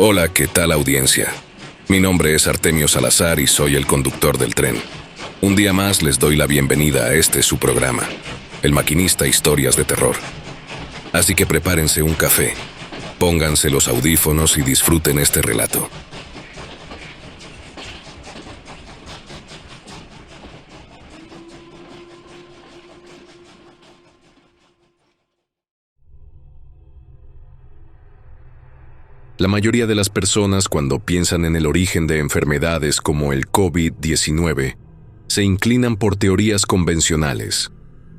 Hola, ¿qué tal audiencia? Mi nombre es Artemio Salazar y soy el conductor del tren. Un día más les doy la bienvenida a este su programa, El Maquinista Historias de Terror. Así que prepárense un café, pónganse los audífonos y disfruten este relato. La mayoría de las personas, cuando piensan en el origen de enfermedades como el COVID-19, se inclinan por teorías convencionales.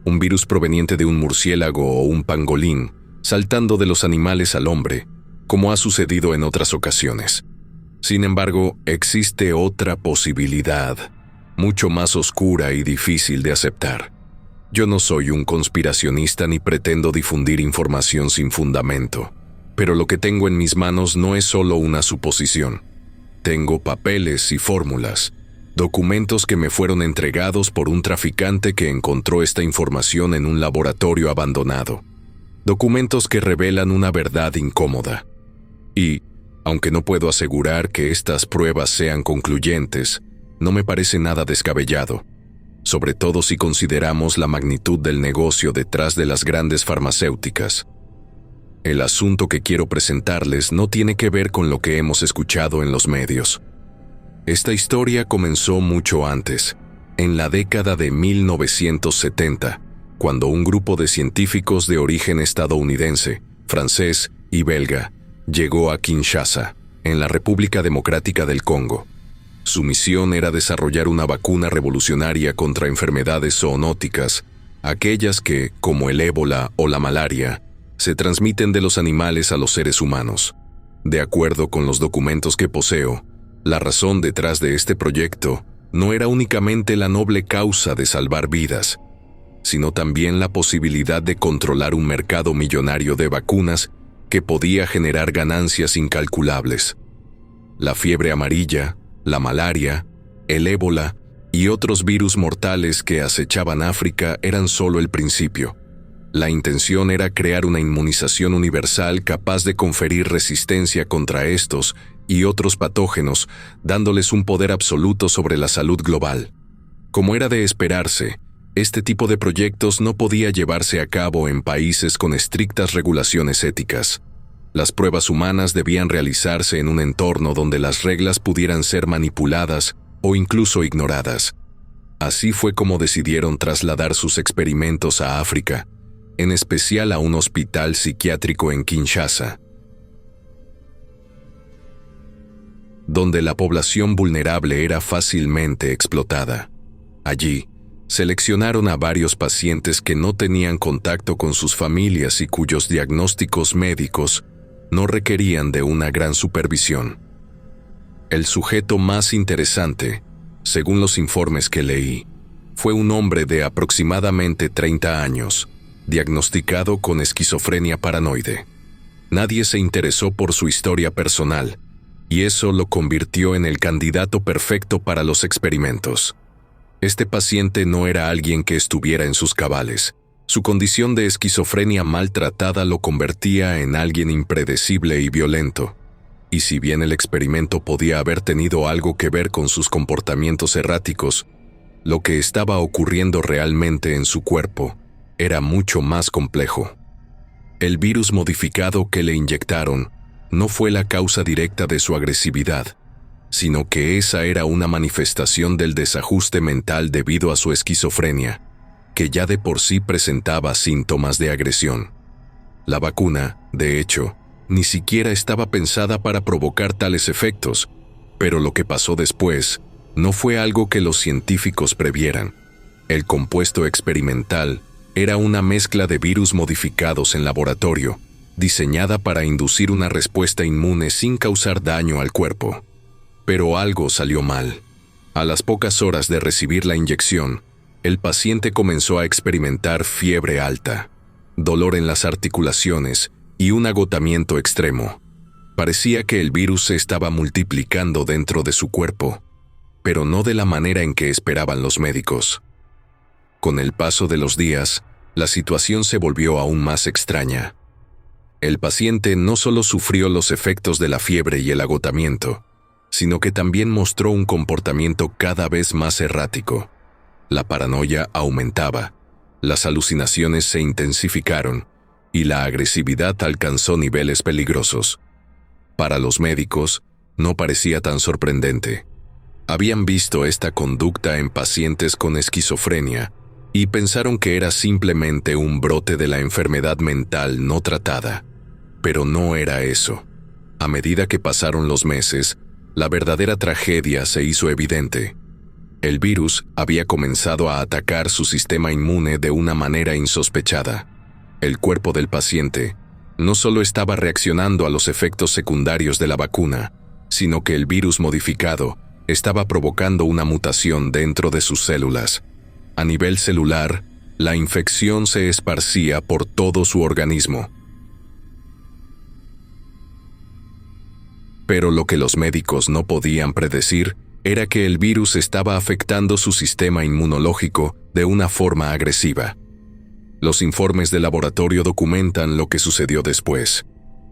Un virus proveniente de un murciélago o un pangolín, saltando de los animales al hombre, como ha sucedido en otras ocasiones. Sin embargo, existe otra posibilidad, mucho más oscura y difícil de aceptar. Yo no soy un conspiracionista ni pretendo difundir información sin fundamento. Pero lo que tengo en mis manos no es solo una suposición. Tengo papeles y fórmulas, documentos que me fueron entregados por un traficante que encontró esta información en un laboratorio abandonado. Documentos que revelan una verdad incómoda. Y, aunque no puedo asegurar que estas pruebas sean concluyentes, no me parece nada descabellado, sobre todo si consideramos la magnitud del negocio detrás de las grandes farmacéuticas. El asunto que quiero presentarles no tiene que ver con lo que hemos escuchado en los medios. Esta historia comenzó mucho antes, en la década de 1970, cuando un grupo de científicos de origen estadounidense, francés y belga llegó a Kinshasa, en la República Democrática del Congo. Su misión era desarrollar una vacuna revolucionaria contra enfermedades zoonóticas, aquellas que, como el ébola o la malaria, se transmiten de los animales a los seres humanos. De acuerdo con los documentos que poseo, la razón detrás de este proyecto no era únicamente la noble causa de salvar vidas, sino también la posibilidad de controlar un mercado millonario de vacunas que podía generar ganancias incalculables. La fiebre amarilla, la malaria, el ébola y otros virus mortales que acechaban África eran solo el principio. La intención era crear una inmunización universal capaz de conferir resistencia contra estos y otros patógenos, dándoles un poder absoluto sobre la salud global. Como era de esperarse, este tipo de proyectos no podía llevarse a cabo en países con estrictas regulaciones éticas. Las pruebas humanas debían realizarse en un entorno donde las reglas pudieran ser manipuladas o incluso ignoradas. Así fue como decidieron trasladar sus experimentos a África, en especial a un hospital psiquiátrico en Kinshasa, donde la población vulnerable era fácilmente explotada. Allí, seleccionaron a varios pacientes que no tenían contacto con sus familias y cuyos diagnósticos médicos no requerían de una gran supervisión. El sujeto más interesante, según los informes que leí, fue un hombre de aproximadamente 30 años, diagnosticado con esquizofrenia paranoide. Nadie se interesó por su historia personal, y eso lo convirtió en el candidato perfecto para los experimentos. Este paciente no era alguien que estuviera en sus cabales. Su condición de esquizofrenia maltratada lo convertía en alguien impredecible y violento. Y si bien el experimento podía haber tenido algo que ver con sus comportamientos erráticos, lo que estaba ocurriendo realmente en su cuerpo era mucho más complejo. El virus modificado que le inyectaron no fue la causa directa de su agresividad, sino que esa era una manifestación del desajuste mental debido a su esquizofrenia, que ya de por sí presentaba síntomas de agresión. La vacuna, de hecho, ni siquiera estaba pensada para provocar tales efectos, pero lo que pasó después no fue algo que los científicos previeran. El compuesto experimental era una mezcla de virus modificados en laboratorio, diseñada para inducir una respuesta inmune sin causar daño al cuerpo. Pero algo salió mal. A las pocas horas de recibir la inyección, el paciente comenzó a experimentar fiebre alta, dolor en las articulaciones y un agotamiento extremo. Parecía que el virus se estaba multiplicando dentro de su cuerpo, pero no de la manera en que esperaban los médicos. Con el paso de los días, la situación se volvió aún más extraña. El paciente no solo sufrió los efectos de la fiebre y el agotamiento, sino que también mostró un comportamiento cada vez más errático. La paranoia aumentaba, las alucinaciones se intensificaron y la agresividad alcanzó niveles peligrosos. Para los médicos, no parecía tan sorprendente. Habían visto esta conducta en pacientes con esquizofrenia y pensaron que era simplemente un brote de la enfermedad mental no tratada. Pero no era eso. A medida que pasaron los meses, la verdadera tragedia se hizo evidente. El virus había comenzado a atacar su sistema inmune de una manera insospechada. El cuerpo del paciente no solo estaba reaccionando a los efectos secundarios de la vacuna, sino que el virus modificado estaba provocando una mutación dentro de sus células. A nivel celular, la infección se esparcía por todo su organismo. Pero lo que los médicos no podían predecir era que el virus estaba afectando su sistema inmunológico de una forma agresiva. Los informes de laboratorio documentan lo que sucedió después.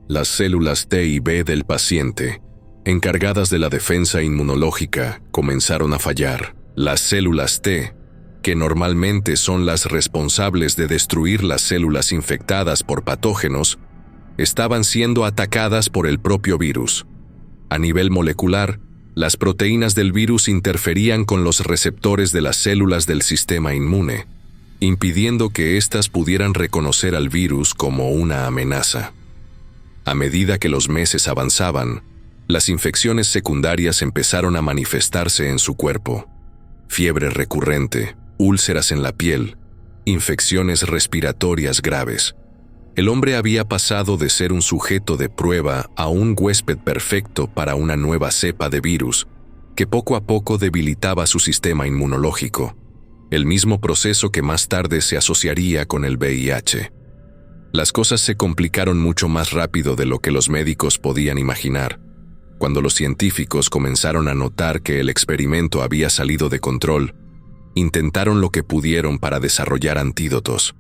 Las células T y B del paciente, encargadas de la defensa inmunológica, comenzaron a fallar. Las células T, que normalmente son las responsables de destruir las células infectadas por patógenos, estaban siendo atacadas por el propio virus. A nivel molecular, las proteínas del virus interferían con los receptores de las células del sistema inmune, impidiendo que éstas pudieran reconocer al virus como una amenaza. A medida que los meses avanzaban, las infecciones secundarias empezaron a manifestarse en su cuerpo. Fiebre recurrente, úlceras en la piel, infecciones respiratorias graves. El hombre había pasado de ser un sujeto de prueba a un huésped perfecto para una nueva cepa de virus que poco a poco debilitaba su sistema inmunológico, el mismo proceso que más tarde se asociaría con el VIH. Las cosas se complicaron mucho más rápido de lo que los médicos podían imaginar. Cuando los científicos comenzaron a notar que el experimento había salido de control, intentaron lo que pudieron para desarrollar antídotos.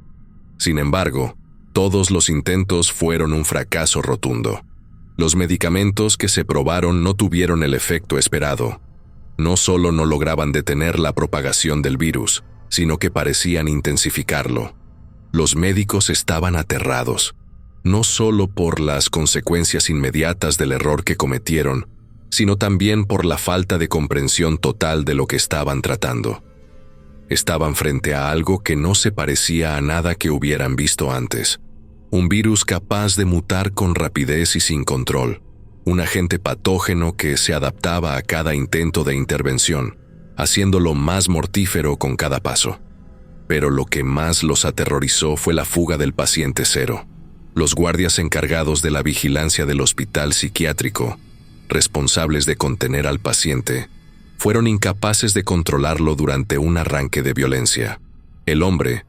Sin embargo, todos los intentos fueron un fracaso rotundo. Los medicamentos que se probaron no tuvieron el efecto esperado. No solo no lograban detener la propagación del virus, sino que parecían intensificarlo. Los médicos estaban aterrados, no solo por las consecuencias inmediatas del error que cometieron, sino también por la falta de comprensión total de lo que estaban tratando. Estaban frente a algo que no se parecía a nada que hubieran visto antes. Un virus capaz de mutar con rapidez y sin control. Un agente patógeno que se adaptaba a cada intento de intervención, haciéndolo más mortífero con cada paso. Pero lo que más los aterrorizó fue la fuga del paciente cero. Los guardias encargados de la vigilancia del hospital psiquiátrico, responsables de contener al paciente, fueron incapaces de controlarlo durante un arranque de violencia. El hombre,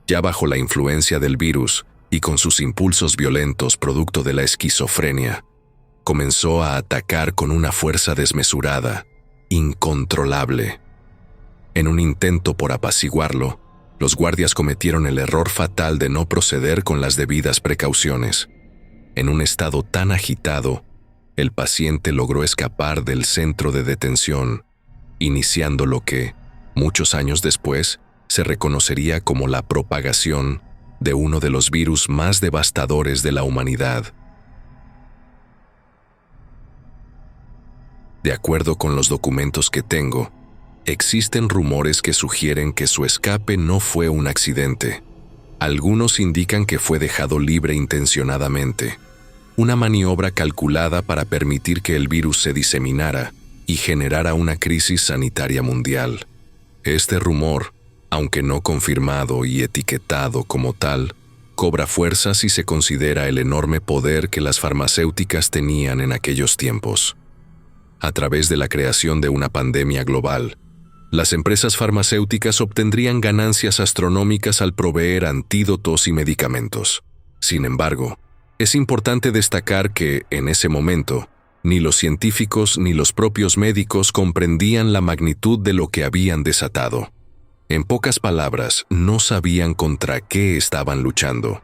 ya bajo la influencia del virus y con sus impulsos violentos producto de la esquizofrenia, comenzó a atacar con una fuerza desmesurada, incontrolable. En un intento por apaciguarlo, los guardias cometieron el error fatal de no proceder con las debidas precauciones. En un estado tan agitado, el paciente logró escapar del centro de detención, iniciando lo que, muchos años después, se reconocería como la propagación de uno de los virus más devastadores de la humanidad. De acuerdo con los documentos que tengo, existen rumores que sugieren que su escape no fue un accidente. Algunos indican que fue dejado libre intencionadamente, una maniobra calculada para permitir que el virus se diseminara y generara una crisis sanitaria mundial. Este rumor, aunque no confirmado y etiquetado como tal, cobra fuerza si se considera el enorme poder que las farmacéuticas tenían en aquellos tiempos. A través de la creación de una pandemia global, las empresas farmacéuticas obtendrían ganancias astronómicas al proveer antídotos y medicamentos. Sin embargo, es importante destacar que, en ese momento, ni los científicos ni los propios médicos comprendían la magnitud de lo que habían desatado. En pocas palabras, no sabían contra qué estaban luchando.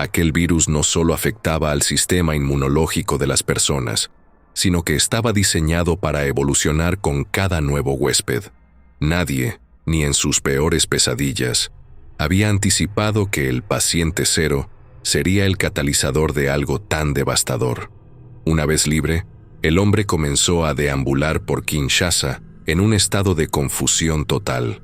aquel virus no solo afectaba al sistema inmunológico de las personas, sino que estaba diseñado para evolucionar con cada nuevo huésped. Nadie, ni en sus peores pesadillas, había anticipado que el paciente cero sería el catalizador de algo tan devastador. Una vez libre, el hombre comenzó a deambular por Kinshasa en un estado de confusión total.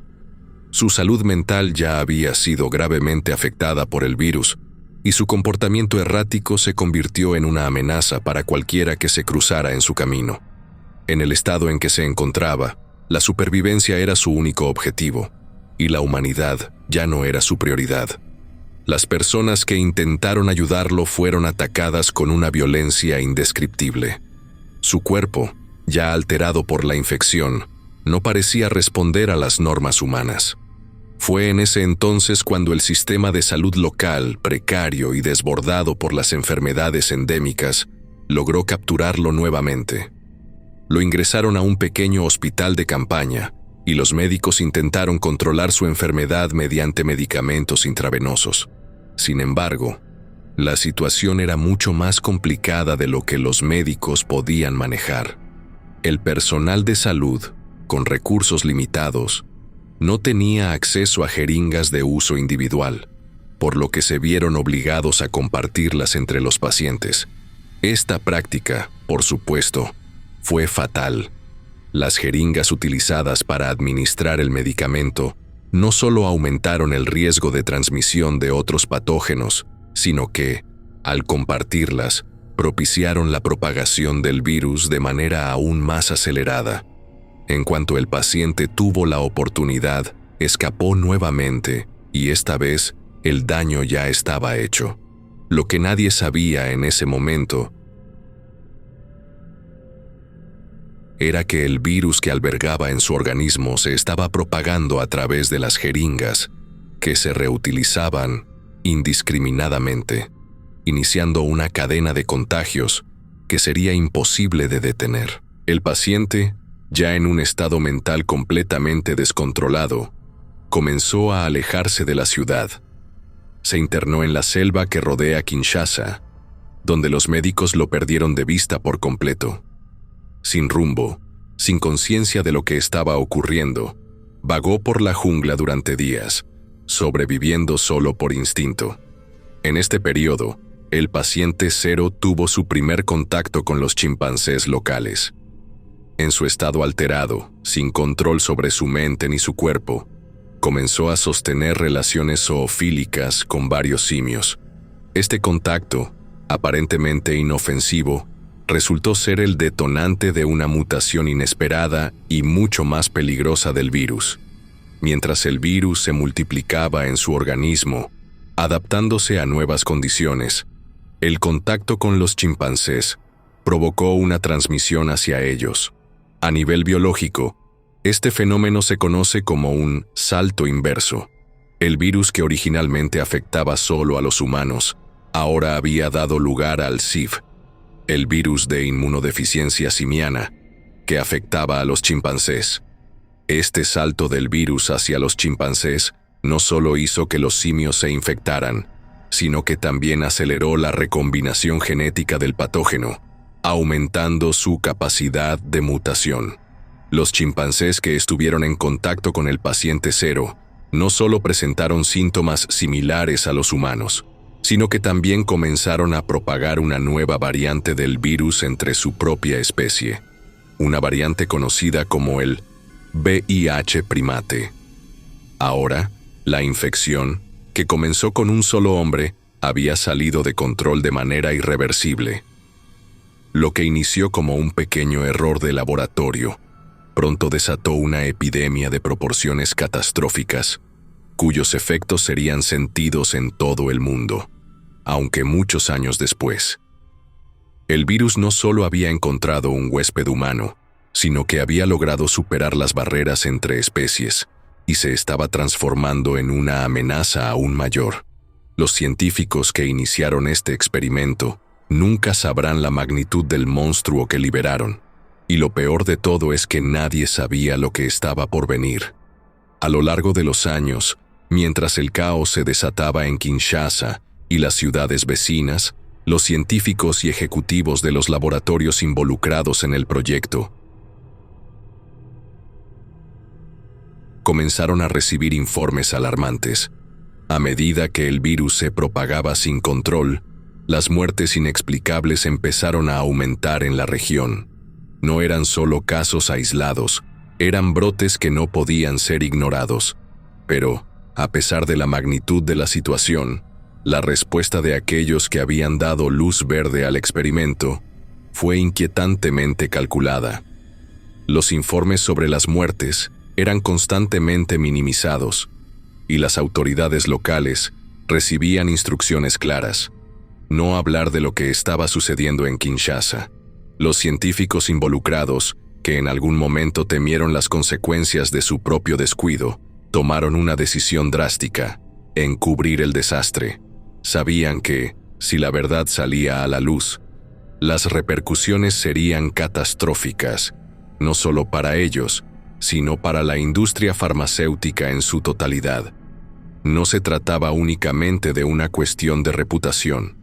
Su salud mental ya había sido gravemente afectada por el virus, y su comportamiento errático se convirtió en una amenaza para cualquiera que se cruzara en su camino. En el estado en que se encontraba, la supervivencia era su único objetivo, y la humanidad ya no era su prioridad. Las personas que intentaron ayudarlo fueron atacadas con una violencia indescriptible. Su cuerpo, ya alterado por la infección, no parecía responder a las normas humanas. Fue en ese entonces cuando el sistema de salud local, precario y desbordado por las enfermedades endémicas, logró capturarlo nuevamente. Lo ingresaron a un pequeño hospital de campaña, y los médicos intentaron controlar su enfermedad mediante medicamentos intravenosos. Sin embargo, la situación era mucho más complicada de lo que los médicos podían manejar. El personal de salud, con recursos limitados, no tenía acceso a jeringas de uso individual, por lo que se vieron obligados a compartirlas entre los pacientes. Esta práctica, por supuesto, fue fatal. Las jeringas utilizadas para administrar el medicamento no solo aumentaron el riesgo de transmisión de otros patógenos, sino que, al compartirlas, propiciaron la propagación del virus de manera aún más acelerada. En cuanto el paciente tuvo la oportunidad, escapó nuevamente, y esta vez el daño ya estaba hecho. Lo que nadie sabía en ese momento era que el virus que albergaba en su organismo se estaba propagando a través de las jeringas, que se reutilizaban indiscriminadamente, iniciando una cadena de contagios que sería imposible de detener. El paciente, ya en un estado mental completamente descontrolado, comenzó a alejarse de la ciudad. Se internó en la selva que rodea Kinshasa, donde los médicos lo perdieron de vista por completo. Sin rumbo, sin conciencia de lo que estaba ocurriendo, vagó por la jungla durante días, sobreviviendo solo por instinto. En este periodo, el paciente cero tuvo su primer contacto con los chimpancés locales. En su estado alterado, sin control sobre su mente ni su cuerpo, comenzó a sostener relaciones zoofílicas con varios simios. Este contacto, aparentemente inofensivo, resultó ser el detonante de una mutación inesperada y mucho más peligrosa del virus. Mientras el virus se multiplicaba en su organismo, adaptándose a nuevas condiciones, el contacto con los chimpancés provocó una transmisión hacia ellos. A nivel biológico, este fenómeno se conoce como un salto inverso. El virus que originalmente afectaba solo a los humanos, ahora había dado lugar al SIV, el virus de inmunodeficiencia simiana, que afectaba a los chimpancés. Este salto del virus hacia los chimpancés no solo hizo que los simios se infectaran, sino que también aceleró la recombinación genética del patógeno, aumentando su capacidad de mutación. Los chimpancés que estuvieron en contacto con el paciente cero no solo presentaron síntomas similares a los humanos, sino que también comenzaron a propagar una nueva variante del virus entre su propia especie, una variante conocida como el VIH primate. Ahora, la infección, que comenzó con un solo hombre, había salido de control de manera irreversible. Lo que inició como un pequeño error de laboratorio, pronto desató una epidemia de proporciones catastróficas, cuyos efectos serían sentidos en todo el mundo, aunque muchos años después. El virus no solo había encontrado un huésped humano, sino que había logrado superar las barreras entre especies y se estaba transformando en una amenaza aún mayor. Los científicos que iniciaron este experimento nunca sabrán la magnitud del monstruo que liberaron, y lo peor de todo es que nadie sabía lo que estaba por venir. A lo largo de los años, mientras el caos se desataba en Kinshasa y las ciudades vecinas, los científicos y ejecutivos de los laboratorios involucrados en el proyecto comenzaron a recibir informes alarmantes. A medida que el virus se propagaba sin control, las muertes inexplicables empezaron a aumentar en la región. No eran solo casos aislados, eran brotes que no podían ser ignorados. Pero, a pesar de la magnitud de la situación, la respuesta de aquellos que habían dado luz verde al experimento fue inquietantemente calculada. Los informes sobre las muertes eran constantemente minimizados, y las autoridades locales recibían instrucciones claras: no hablar de lo que estaba sucediendo en Kinshasa. Los científicos involucrados, que en algún momento temieron las consecuencias de su propio descuido, tomaron una decisión drástica: encubrir el desastre. Sabían que, si la verdad salía a la luz, las repercusiones serían catastróficas, no solo para ellos, sino para la industria farmacéutica en su totalidad. No se trataba únicamente de una cuestión de reputación.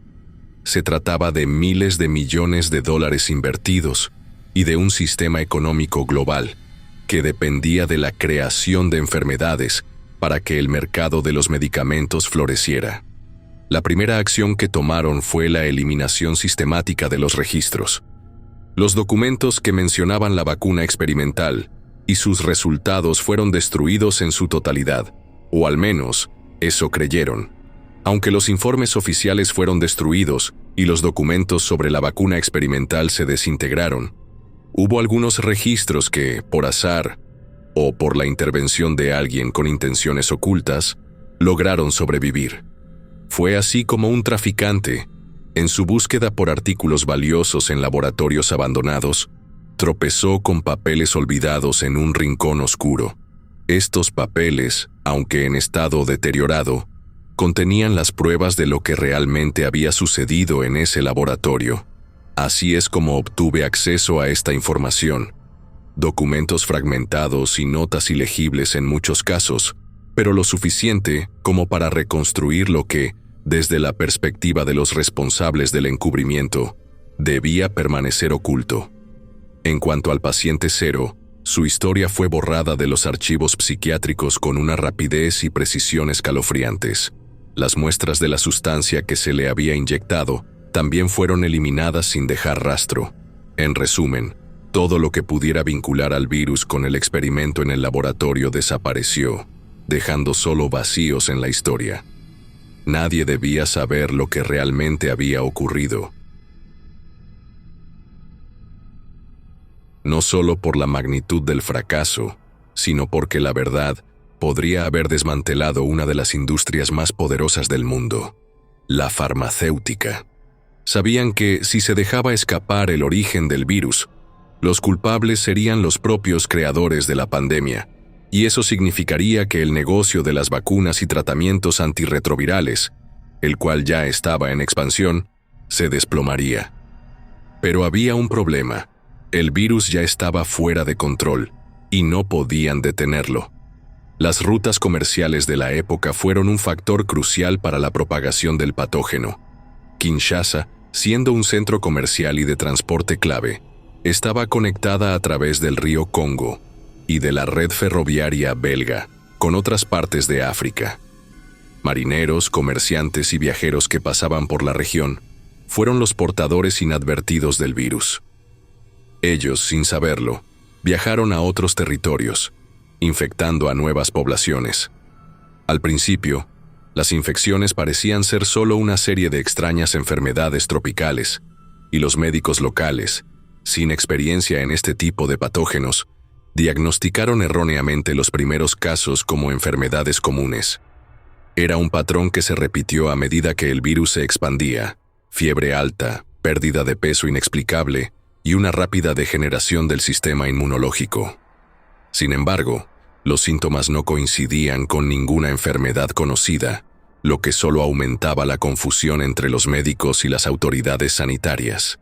Se trataba de miles de millones de dólares invertidos y de un sistema económico global que dependía de la creación de enfermedades para que el mercado de los medicamentos floreciera. La primera acción que tomaron fue la eliminación sistemática de los registros. Los documentos que mencionaban la vacuna experimental y sus resultados fueron destruidos en su totalidad, o al menos, eso creyeron. Aunque los informes oficiales fueron destruidos y los documentos sobre la vacuna experimental se desintegraron, hubo algunos registros que, por azar, o por la intervención de alguien con intenciones ocultas, lograron sobrevivir. Fue así como un traficante, en su búsqueda por artículos valiosos en laboratorios abandonados, tropezó con papeles olvidados en un rincón oscuro. Estos papeles, aunque en estado deteriorado, contenían las pruebas de lo que realmente había sucedido en ese laboratorio. Así es como obtuve acceso a esta información. Documentos fragmentados y notas ilegibles en muchos casos, pero lo suficiente como para reconstruir lo que, desde la perspectiva de los responsables del encubrimiento, debía permanecer oculto. En cuanto al paciente cero, su historia fue borrada de los archivos psiquiátricos con una rapidez y precisión escalofriantes. Las muestras de la sustancia que se le había inyectado también fueron eliminadas sin dejar rastro. En resumen, todo lo que pudiera vincular al virus con el experimento en el laboratorio desapareció, dejando solo vacíos en la historia. Nadie debía saber lo que realmente había ocurrido. No solo por la magnitud del fracaso, sino porque la verdad podría haber desmantelado una de las industrias más poderosas del mundo, la farmacéutica. Sabían que si se dejaba escapar el origen del virus, los culpables serían los propios creadores de la pandemia, y eso significaría que el negocio de las vacunas y tratamientos antirretrovirales, el cual ya estaba en expansión, se desplomaría. Pero había un problema. El virus ya estaba fuera de control, y no podían detenerlo. Las rutas comerciales de la época fueron un factor crucial para la propagación del patógeno. Kinshasa, siendo un centro comercial y de transporte clave, estaba conectada a través del río Congo y de la red ferroviaria belga con otras partes de África. Marineros, comerciantes y viajeros que pasaban por la región fueron los portadores inadvertidos del virus. Ellos, sin saberlo, viajaron a otros territorios, infectando a nuevas poblaciones. Al principio, las infecciones parecían ser solo una serie de extrañas enfermedades tropicales, y los médicos locales, sin experiencia en este tipo de patógenos, diagnosticaron erróneamente los primeros casos como enfermedades comunes. Era un patrón que se repitió a medida que el virus se expandía: fiebre alta, pérdida de peso inexplicable y una rápida degeneración del sistema inmunológico. Sin embargo, los síntomas no coincidían con ninguna enfermedad conocida, lo que solo aumentaba la confusión entre los médicos y las autoridades sanitarias.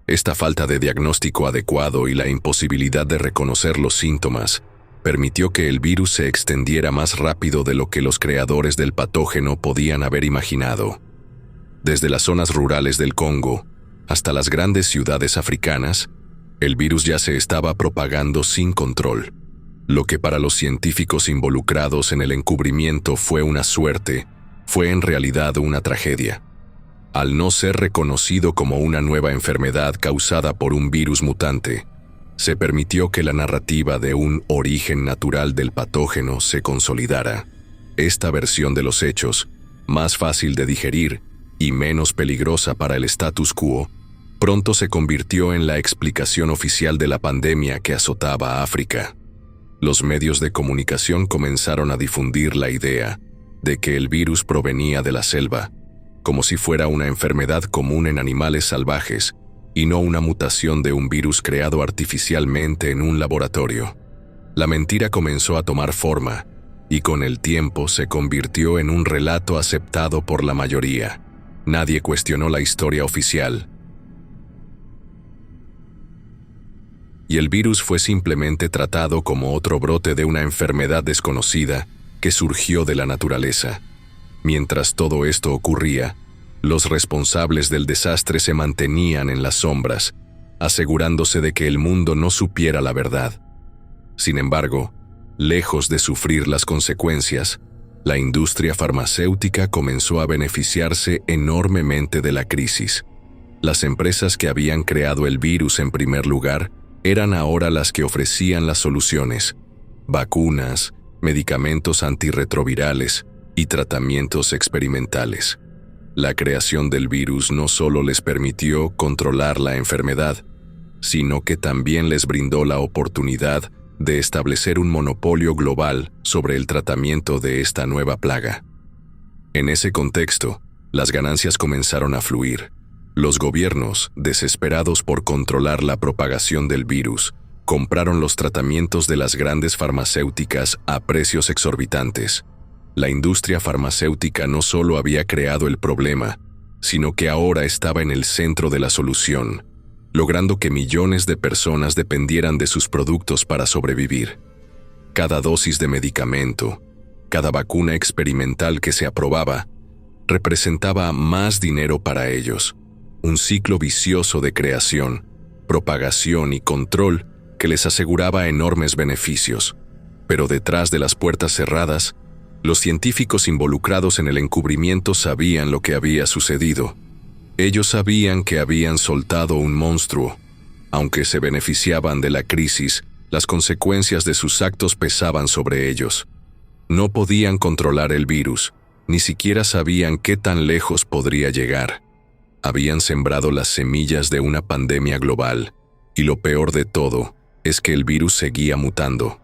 Esta falta de diagnóstico adecuado y la imposibilidad de reconocer los síntomas permitió que el virus se extendiera más rápido de lo que los creadores del patógeno podían haber imaginado. Desde las zonas rurales del Congo hasta las grandes ciudades africanas, el virus ya se estaba propagando sin control. Lo que para los científicos involucrados en el encubrimiento fue una suerte, fue en realidad una tragedia. Al no ser reconocido como una nueva enfermedad causada por un virus mutante, se permitió que la narrativa de un origen natural del patógeno se consolidara. Esta versión de los hechos, más fácil de digerir y menos peligrosa para el status quo, pronto se convirtió en la explicación oficial de la pandemia que azotaba a África. Los medios de comunicación comenzaron a difundir la idea de que el virus provenía de la selva, como si fuera una enfermedad común en animales salvajes y no una mutación de un virus creado artificialmente en un laboratorio. La mentira comenzó a tomar forma y con el tiempo se convirtió en un relato aceptado por la mayoría. Nadie cuestionó la historia oficial. Y el virus fue simplemente tratado como otro brote de una enfermedad desconocida que surgió de la naturaleza. Mientras todo esto ocurría, los responsables del desastre se mantenían en las sombras, asegurándose de que el mundo no supiera la verdad. Sin embargo, lejos de sufrir las consecuencias, la industria farmacéutica comenzó a beneficiarse enormemente de la crisis. Las empresas que habían creado el virus en primer lugar eran ahora las que ofrecían las soluciones: vacunas, medicamentos antirretrovirales y tratamientos experimentales. La creación del virus no solo les permitió controlar la enfermedad, sino que también les brindó la oportunidad de establecer un monopolio global sobre el tratamiento de esta nueva plaga. En ese contexto, las ganancias comenzaron a fluir. Los gobiernos, desesperados por controlar la propagación del virus, compraron los tratamientos de las grandes farmacéuticas a precios exorbitantes. La industria farmacéutica no solo había creado el problema, sino que ahora estaba en el centro de la solución, logrando que millones de personas dependieran de sus productos para sobrevivir. Cada dosis de medicamento, cada vacuna experimental que se aprobaba, representaba más dinero para ellos. Un ciclo vicioso de creación, propagación y control que les aseguraba enormes beneficios. Pero detrás de las puertas cerradas, los científicos involucrados en el encubrimiento sabían lo que había sucedido. Ellos sabían que habían soltado un monstruo. Aunque se beneficiaban de la crisis, las consecuencias de sus actos pesaban sobre ellos. No podían controlar el virus, ni siquiera sabían qué tan lejos podría llegar. Habían sembrado las semillas de una pandemia global, y lo peor de todo es que el virus seguía mutando.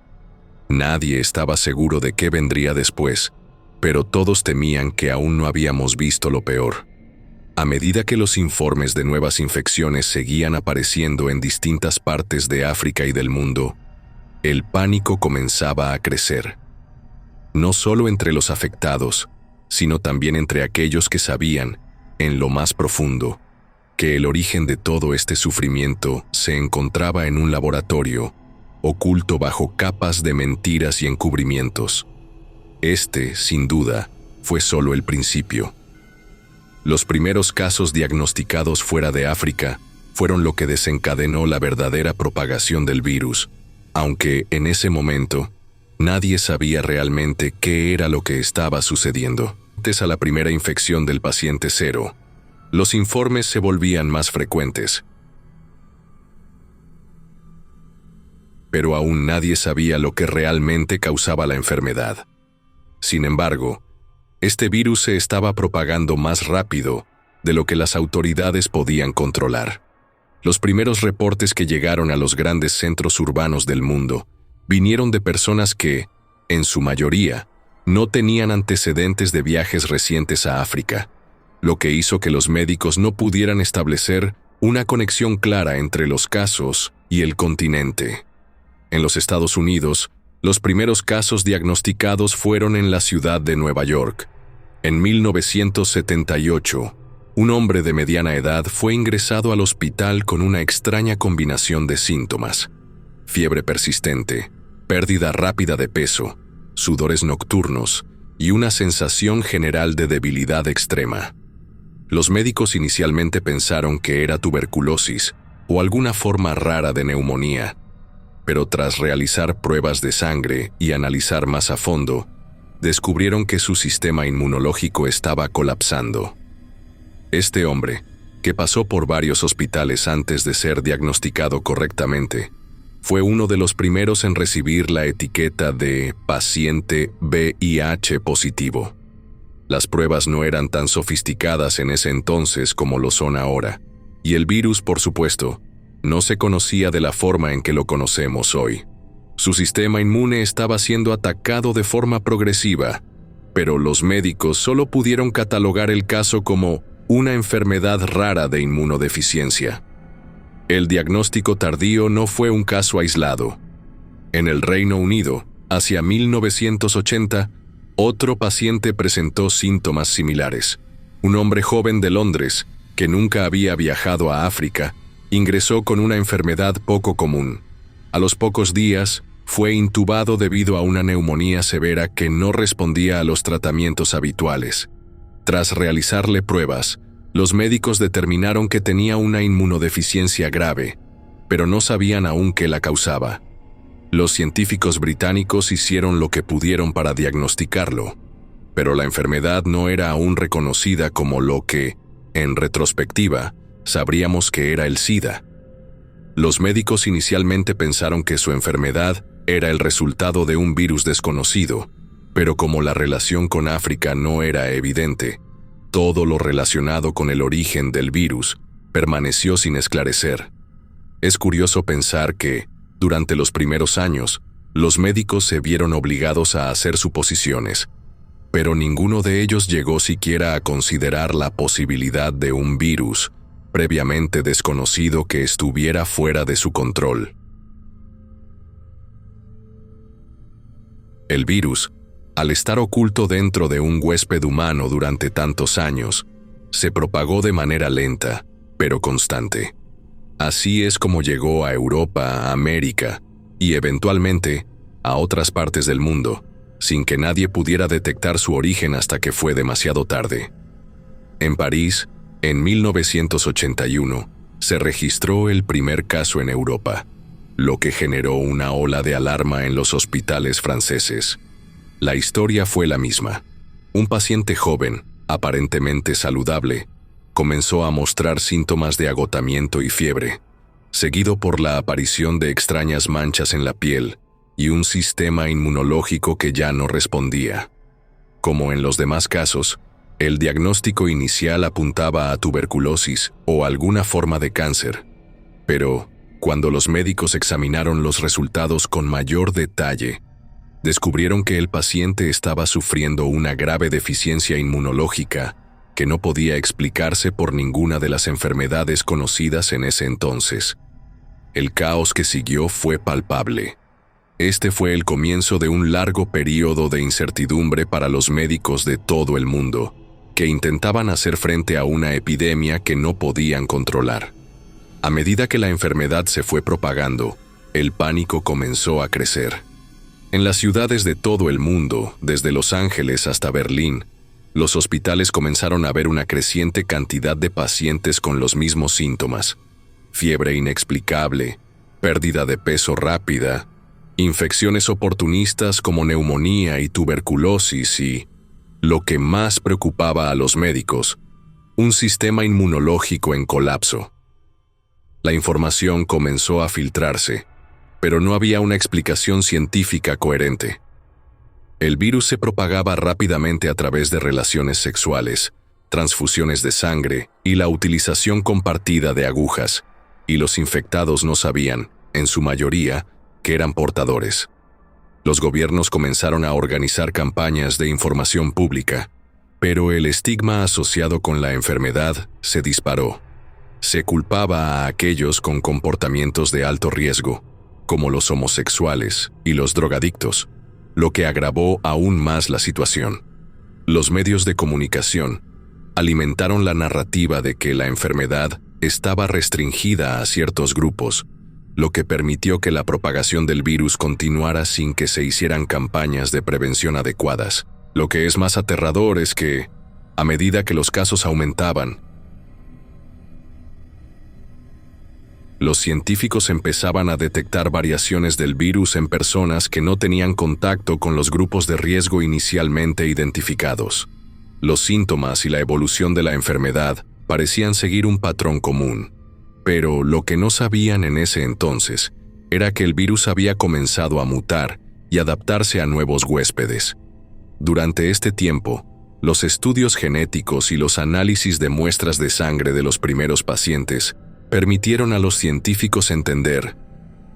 Nadie estaba seguro de qué vendría después, pero todos temían que aún no habíamos visto lo peor. A medida que los informes de nuevas infecciones seguían apareciendo en distintas partes de África y del mundo, el pánico comenzaba a crecer. No solo entre los afectados, sino también entre aquellos que sabían, en lo más profundo, que el origen de todo este sufrimiento se encontraba en un laboratorio, oculto bajo capas de mentiras y encubrimientos. Este, sin duda, fue solo el principio. Los primeros casos diagnosticados fuera de África fueron lo que desencadenó la verdadera propagación del virus, aunque en ese momento nadie sabía realmente qué era lo que estaba sucediendo. Antes a la primera infección del paciente cero, los informes se volvían más frecuentes. Pero aún nadie sabía lo que realmente causaba la enfermedad. Sin embargo, este virus se estaba propagando más rápido de lo que las autoridades podían controlar. Los primeros reportes que llegaron a los grandes centros urbanos del mundo vinieron de personas que, en su mayoría, no tenían antecedentes de viajes recientes a África, lo que hizo que los médicos no pudieran establecer una conexión clara entre los casos y el continente. En los Estados Unidos, los primeros casos diagnosticados fueron en la ciudad de Nueva York. En 1978, un hombre de mediana edad fue ingresado al hospital con una extraña combinación de síntomas: fiebre persistente, pérdida rápida de peso, sudores nocturnos y una sensación general de debilidad extrema. Los médicos inicialmente pensaron que era tuberculosis o alguna forma rara de neumonía, pero tras realizar pruebas de sangre y analizar más a fondo, descubrieron que su sistema inmunológico estaba colapsando. Este hombre, que pasó por varios hospitales antes de ser diagnosticado correctamente, fue uno de los primeros en recibir la etiqueta de paciente VIH positivo. Las pruebas no eran tan sofisticadas en ese entonces como lo son ahora, y el virus, por supuesto, no se conocía de la forma en que lo conocemos hoy. Su sistema inmune estaba siendo atacado de forma progresiva, pero los médicos solo pudieron catalogar el caso como una enfermedad rara de inmunodeficiencia. El diagnóstico tardío no fue un caso aislado. En el Reino Unido, hacia 1980, otro paciente presentó síntomas similares. Un hombre joven de Londres, que nunca había viajado a África, ingresó con una enfermedad poco común. A los pocos días, fue intubado debido a una neumonía severa que no respondía a los tratamientos habituales. Tras realizarle pruebas, los médicos determinaron que tenía una inmunodeficiencia grave, pero no sabían aún qué la causaba. Los científicos británicos hicieron lo que pudieron para diagnosticarlo, pero la enfermedad no era aún reconocida como lo que, en retrospectiva, sabríamos que era el SIDA. Los médicos inicialmente pensaron que su enfermedad era el resultado de un virus desconocido, pero como la relación con África no era evidente, todo lo relacionado con el origen del virus permaneció sin esclarecer. Es curioso pensar que, durante los primeros años, los médicos se vieron obligados a hacer suposiciones, pero ninguno de ellos llegó siquiera a considerar la posibilidad de un virus previamente desconocido que estuviera fuera de su control. El virus, al estar oculto dentro de un huésped humano durante tantos años, se propagó de manera lenta, pero constante. Así es como llegó a Europa, a América y eventualmente a otras partes del mundo, sin que nadie pudiera detectar su origen hasta que fue demasiado tarde. En París, en 1981, se registró el primer caso en Europa, lo que generó una ola de alarma en los hospitales franceses. La historia fue la misma. Un paciente joven, aparentemente saludable, comenzó a mostrar síntomas de agotamiento y fiebre, seguido por la aparición de extrañas manchas en la piel y un sistema inmunológico que ya no respondía. Como en los demás casos, el diagnóstico inicial apuntaba a tuberculosis o alguna forma de cáncer, pero cuando los médicos examinaron los resultados con mayor detalle, descubrieron que el paciente estaba sufriendo una grave deficiencia inmunológica que no podía explicarse por ninguna de las enfermedades conocidas en ese entonces. El caos que siguió fue palpable. Este fue el comienzo de un largo periodo de incertidumbre para los médicos de todo el mundo, que intentaban hacer frente a una epidemia que no podían controlar. A medida que la enfermedad se fue propagando, el pánico comenzó a crecer. En las ciudades de todo el mundo, desde Los Ángeles hasta Berlín, los hospitales comenzaron a ver una creciente cantidad de pacientes con los mismos síntomas: fiebre inexplicable, pérdida de peso rápida, infecciones oportunistas como neumonía y tuberculosis y, lo que más preocupaba a los médicos, un sistema inmunológico en colapso. La información comenzó a filtrarse, pero no había una explicación científica coherente. El virus se propagaba rápidamente a través de relaciones sexuales, transfusiones de sangre y la utilización compartida de agujas, y los infectados no sabían, en su mayoría, que eran portadores. Los gobiernos comenzaron a organizar campañas de información pública, pero el estigma asociado con la enfermedad se disparó. Se culpaba a aquellos con comportamientos de alto riesgo, como los homosexuales y los drogadictos, lo que agravó aún más la situación. Los medios de comunicación alimentaron la narrativa de que la enfermedad estaba restringida a ciertos grupos, lo que permitió que la propagación del virus continuara sin que se hicieran campañas de prevención adecuadas. Lo que es más aterrador es que, A medida que los casos aumentaban, los científicos empezaban a detectar variaciones del virus en personas que no tenían contacto con los grupos de riesgo inicialmente identificados. Los síntomas y la evolución de la enfermedad parecían seguir un patrón común, pero lo que no sabían en ese entonces era que el virus había comenzado a mutar y adaptarse a nuevos huéspedes. Durante este tiempo, los estudios genéticos y los análisis de muestras de sangre de los primeros pacientes permitieron a los científicos entender,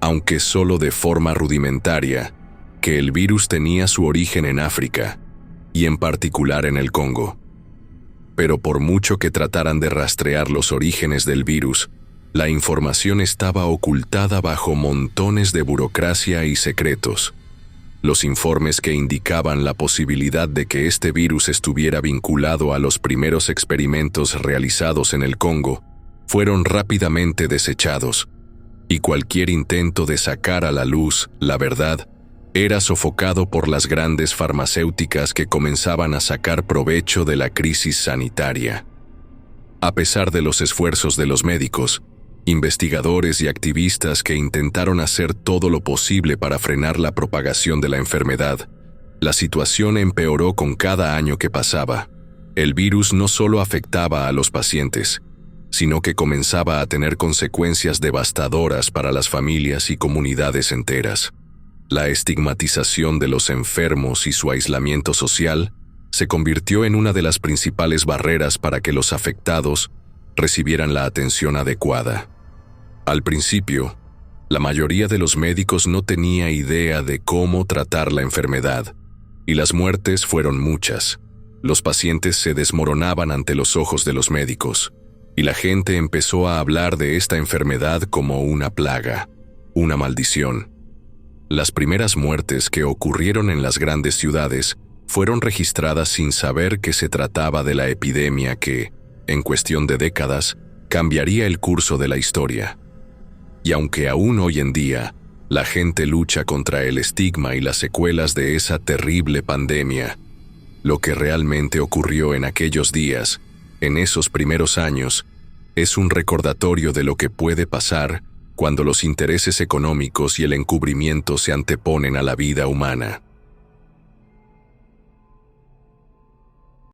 aunque solo de forma rudimentaria, que el virus tenía su origen en África, y en particular en el Congo. Pero por mucho que trataran de rastrear los orígenes del virus, la información estaba ocultada bajo montones de burocracia y secretos. Los informes que indicaban la posibilidad de que este virus estuviera vinculado a los primeros experimentos realizados en el Congo fueron rápidamente desechados, y cualquier intento de sacar a la luz la verdad era sofocado por las grandes farmacéuticas que comenzaban a sacar provecho de la crisis sanitaria. A pesar de los esfuerzos de los médicos, investigadores y activistas que intentaron hacer todo lo posible para frenar la propagación de la enfermedad, la situación empeoró con cada año que pasaba. El virus no solo afectaba a los pacientes, sino que comenzaba a tener consecuencias devastadoras para las familias y comunidades enteras. La estigmatización de los enfermos y su aislamiento social se convirtió en una de las principales barreras para que los afectados recibieran la atención adecuada. Al principio, la mayoría de los médicos no tenía idea de cómo tratar la enfermedad, y las muertes fueron muchas. Los pacientes se desmoronaban ante los ojos de los médicos, y la gente empezó a hablar de esta enfermedad como una plaga, una maldición. Las primeras muertes que ocurrieron en las grandes ciudades fueron registradas sin saber que se trataba de la epidemia que, en cuestión de décadas, cambiaría el curso de la historia. Y aunque aún hoy en día, la gente lucha contra el estigma y las secuelas de esa terrible pandemia, lo que realmente ocurrió en aquellos días, en esos primeros años, es un recordatorio de lo que puede pasar cuando los intereses económicos y el encubrimiento se anteponen a la vida humana.